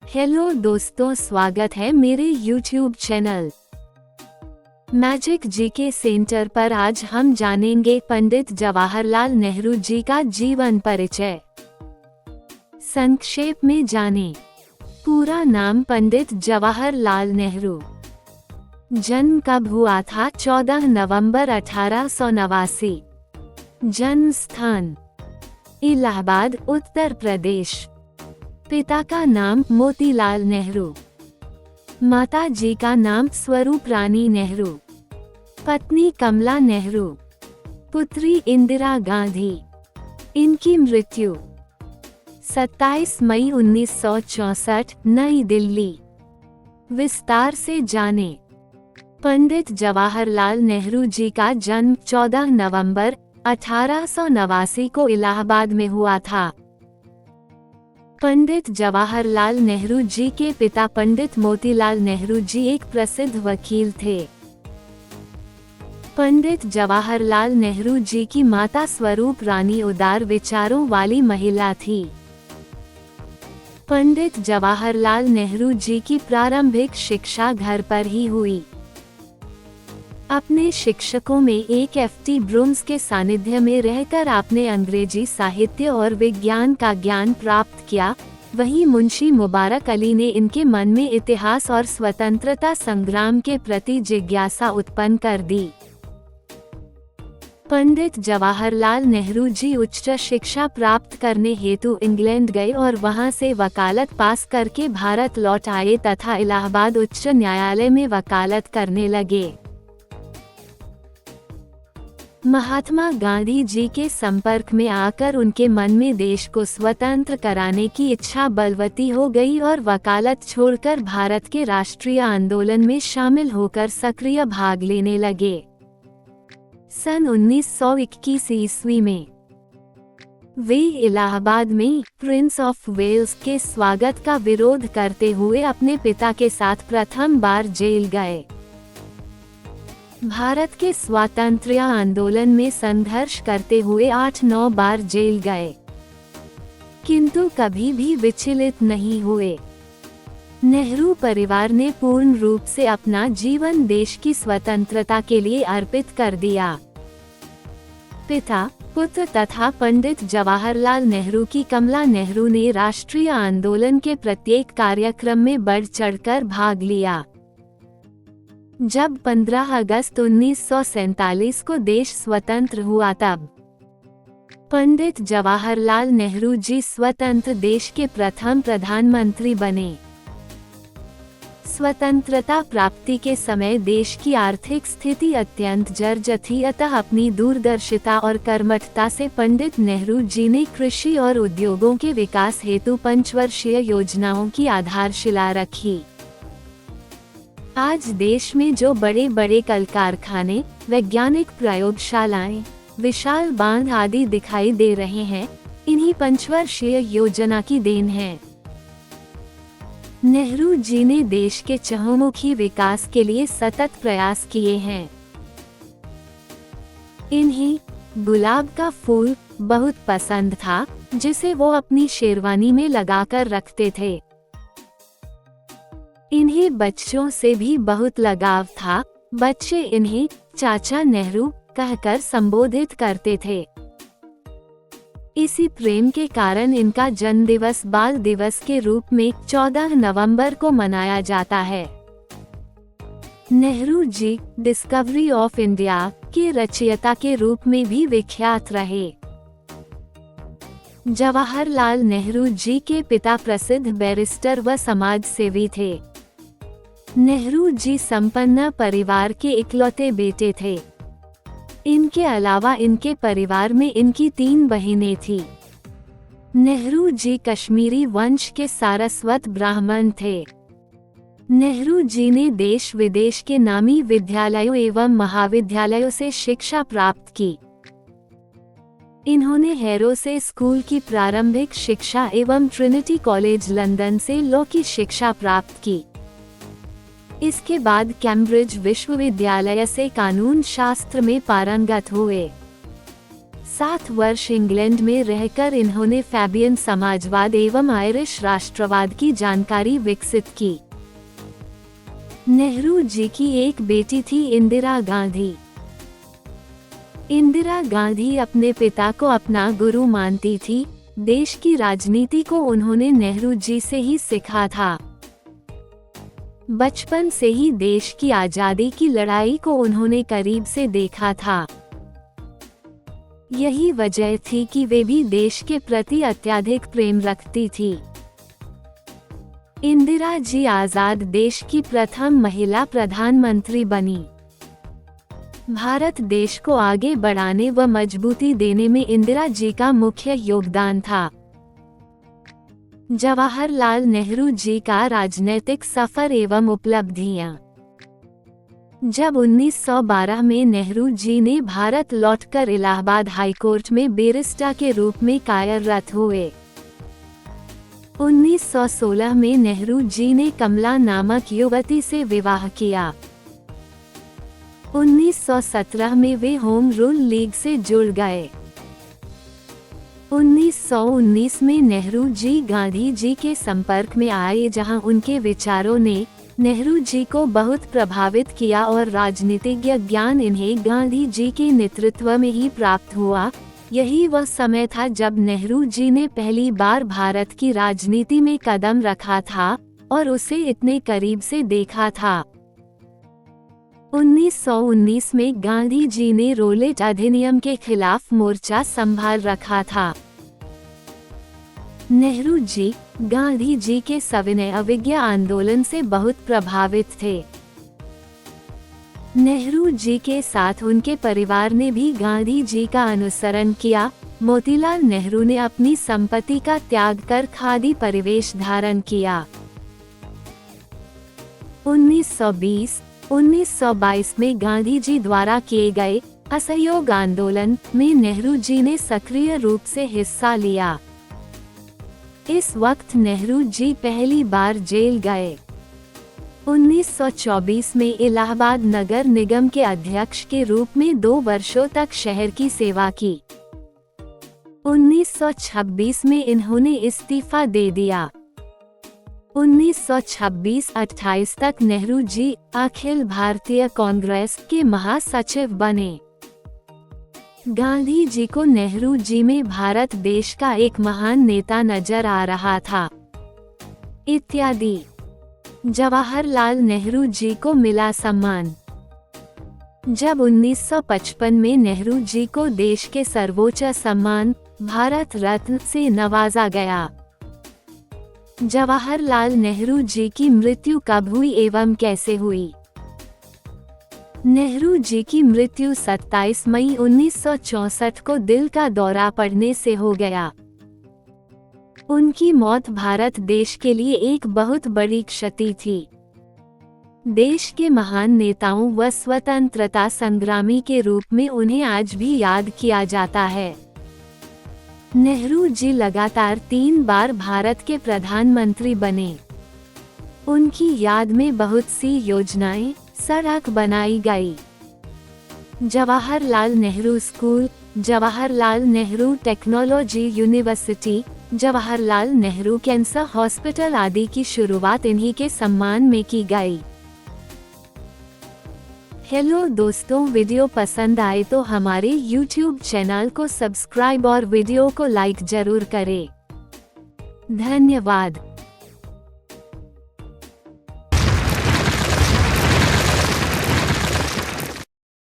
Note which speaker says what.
Speaker 1: Hello दोस्तों, स्वागत है मेरे YouTube channel magic GK centre पर। आज हम जानेंगे पंडित जवाहरलाल नेहरू जी का जीवन परिचय। संक्षेप में जानें। पूरा नाम पंडित जवाहरलाल नेहरू। जन्म कब हुआ था? 14 नवंबर 1889। जन्म स्थान इलाहाबाद, उत्तर प्रदेश। पिता का नाम मोतीलाल नेहरू, माता जी का नाम स्वरूप रानी नेहरू, पत्नी कमला नेहरू, पुत्री इंदिरा गांधी। इनकी मृत्यु 27 मई 1964, नई दिल्ली। विस्तार से जानें। पंडित जवाहरलाल नेहरू जी का जन्म 14 नवंबर 1889 को इलाहाबाद में हुआ था। पंडित जवाहरलाल नेहरू जी के पिता पंडित मोतीलाल नेहरू जी एक प्रसिद्ध वकील थे। पंडित जवाहरलाल नेहरू जी की माता स्वरूप रानी उदार विचारों वाली महिला थी। पंडित जवाहरलाल नेहरू जी की प्रारंभिक शिक्षा घर पर ही हुई। अपने शिक्षकों में एक एफ.टी. ब्रूम्स के सानिध्य में रहकर आपने अंग्रेजी साहित्य और विज्ञान का ज्ञान प्राप्त किया। वहीं मुंशी मुबारक अली ने इनके मन में इतिहास और स्वतंत्रता संग्राम के प्रति जिज्ञासा उत्पन्न कर दी। पंडित जवाहरलाल नेहरू जी उच्च शिक्षा प्राप्त करने हेतु इंग्लैंड गए और वहां से वकालत पास करके भारत लौट आए तथा इलाहाबाद उच्च न्यायालय में वकालत करने लगे। महात्मा गांधी जी के संपर्क में आकर उनके मन में देश को स्वतंत्र कराने की इच्छा बलवती हो गई और वकालत छोड़कर भारत के राष्ट्रीय आंदोलन में शामिल होकर सक्रिय भाग लेने लगे। सन 1921 ईस्वी में वे इलाहाबाद में प्रिंस ऑफ वेल्स के स्वागत का विरोध करते हुए अपने पिता के साथ प्रथम बार जेल गए। भारत के स्वातंत्र्य आंदोलन में संघर्ष करते हुए 8-9 बार जेल गए, किंतु कभी भी विचलित नहीं हुए। नेहरू परिवार ने पूर्ण रूप से अपना जीवन देश की स्वतंत्रता के लिए अर्पित कर दिया। पिता, पुत्र तथा पंडित जवाहरलाल नेहरू की कमला नेहरू ने राष्ट्रीय आंदोलन के प्रत्येक कार्यक्रम में बढ़ चढ़कर भाग लिया। जब 15 अगस्त 1947 को देश स्वतंत्र हुआ तब पंडित जवाहरलाल नेहरू जी स्वतंत्र देश के प्रथम प्रधानमंत्री बने। स्वतंत्रता प्राप्ति के समय देश की आर्थिक स्थिति अत्यंत जर्जर थी, अतः अपनी दूरदर्शिता और कर्मठता से पंडित नेहरू जी ने कृषि और उद्योगों के विकास हेतु पंचवर्षीय योजनाओं की आधारशिला रखी। आज देश में जो बड़े बड़े कल कारखाने, वैज्ञानिक प्रयोगशालाएं, विशाल बांध आदि दिखाई दे रहे हैं, इन्हीं पंचवर्षीय योजना की देन है। नेहरू जी ने देश के चहुमुखी विकास के लिए सतत प्रयास किए हैं। इन्हें गुलाब का फूल बहुत पसंद था, जिसे वो अपनी शेरवानी में लगाकर रखते थे। इन्हें बच्चों से भी बहुत लगाव था। बच्चे इन्हें चाचा नेहरू कहकर संबोधित करते थे। इसी प्रेम के कारण इनका जन्मदिवस बाल दिवस के रूप में 14 नवंबर को मनाया जाता है। Nehru ji discovery of India के रचयिता के रूप में भी विख्यात रहे। जवाहरलाल नेहरू जी के पिता प्रसिद्ध बैरिस्टर व समाजसेवी थे। नेहरू जी संपन्न परिवार के इकलौते बेटे थे। इनके अलावा इनके परिवार में इनकी 3 बहनें थीं। नेहरू जी कश्मीरी वंश के सारस्वत ब्राह्मण थे। नेहरू जी ने देश विदेश के नामी विद्यालयों एवं महाविद्यालयों से शिक्षा प्राप्त की। इन्होंने हैरो से स्कूल की प्रारंभिक शिक्षा एवं ट्रिनिटी कॉलेज लंदन से लॉ की शिक्षा प्राप्त की। इसके बाद कैम्ब्रिज विश्वविद्यालय से कानून शास्त्र में पारंगत हुए। 7 वर्ष इंग्लैंड में रहकर इन्होंने फैबियन समाजवाद एवं आयरिश राष्ट्रवाद की जानकारी विकसित की। नेहरू जी की एक बेटी थी इंदिरा गांधी। इंदिरा गांधी अपने पिता को अपना गुरु मानती थी। देश की राजनीति को उन्होंने नेहरू जी से ही सीखा था। बचपन से ही देश की आजादी की लड़ाई को उन्होंने करीब से देखा था। यही वजह थी कि वे भी देश के प्रति अत्यधिक प्रेम रखती थी। इंदिरा जी आजाद देश की प्रथम महिला प्रधानमंत्री बनी। भारत देश को आगे बढ़ाने व मजबूती देने में इंदिरा जी का मुख्य योगदान था। जवाहरलाल नेहरू जी का राजनीतिक सफर एवं उपलब्धियां। जब 1912 में नेहरू जी ने भारत लौटकर इलाहाबाद हाईकोर्ट में बैरिस्टर के रूप में कार्यरत हुए। 1916 में नेहरू जी ने कमला नामक युवती से विवाह किया। 1917 में वे होम रूल लीग से जुड़ गए। 1919 में नेहरू जी गांधी जी के संपर्क में आए, जहां उनके विचारों ने नेहरू जी को बहुत प्रभावित किया और राजनीतिज्ञ ज्ञान इन्हें गांधी जी के नेतृत्व में ही प्राप्त हुआ। यही वह समय था जब नेहरू जी ने पहली बार भारत की राजनीति में कदम रखा था और उसे इतने करीब से देखा था। 1919 में गांधी जी ने रोलेट अधिनियम के खिलाफ मोर्चा संभाल रखा था। नेहरू जी गांधी जी के सविनय अवज्ञा आंदोलन से बहुत प्रभावित थे। नेहरू जी के साथ उनके परिवार ने भी गांधी जी का अनुसरण किया। मोतीलाल नेहरू ने अपनी संपत्ति का त्याग कर खादी परिवेश धारण किया। 1920-1922 में गांधी जी द्वारा किए गए असहयोग आंदोलन में नेहरू जी ने सक्रिय रूप से हिस्सा लिया। इस वक्त नेहरू जी पहली बार जेल गए। 1924 में इलाहाबाद नगर निगम के अध्यक्ष के रूप में 2 वर्षों तक शहर की सेवा की। 1926 में इन्होंने इस्तीफा दे दिया। 1926-28 तक नेहरू जी अखिल भारतीय कांग्रेस के महासचिव बने। गांधी जी को नेहरू जी में भारत देश का एक महान नेता नजर आ रहा था, इत्यादि। जवाहरलाल नेहरू जी को मिला सम्मान। जब 1955 में नेहरू जी को देश के सर्वोच्च सम्मान भारत रत्न से नवाजा गया। जवाहरलाल नेहरू जी की मृत्यु कब हुई एवं कैसे हुई? नेहरू जी की मृत्यु 27 मई 1964 को दिल का दौरा पड़ने से हो गया। उनकी मौत भारत देश के लिए एक बहुत बड़ी क्षति थी। देश के महान नेताओं व स्वतंत्रता संग्रामी के रूप में उन्हें आज भी याद किया जाता है। नेहरू जी लगातार 3 बार भारत के प्रधानमंत्री बने। उनकी याद में बहुत सी योजनाएं, सड़क बनाई गई। Jawaharlal Nehru school, Jawaharlal Nehru technology university, Jawaharlal Nehru cancer hospital आदि की शुरुआत इन्हीं के सम्मान में की गई। हेलो दोस्तों, वीडियो पसंद आए तो हमारे YouTube चैनल को सब्सक्राइब और वीडियो को लाइक जरूर करें। धन्यवाद।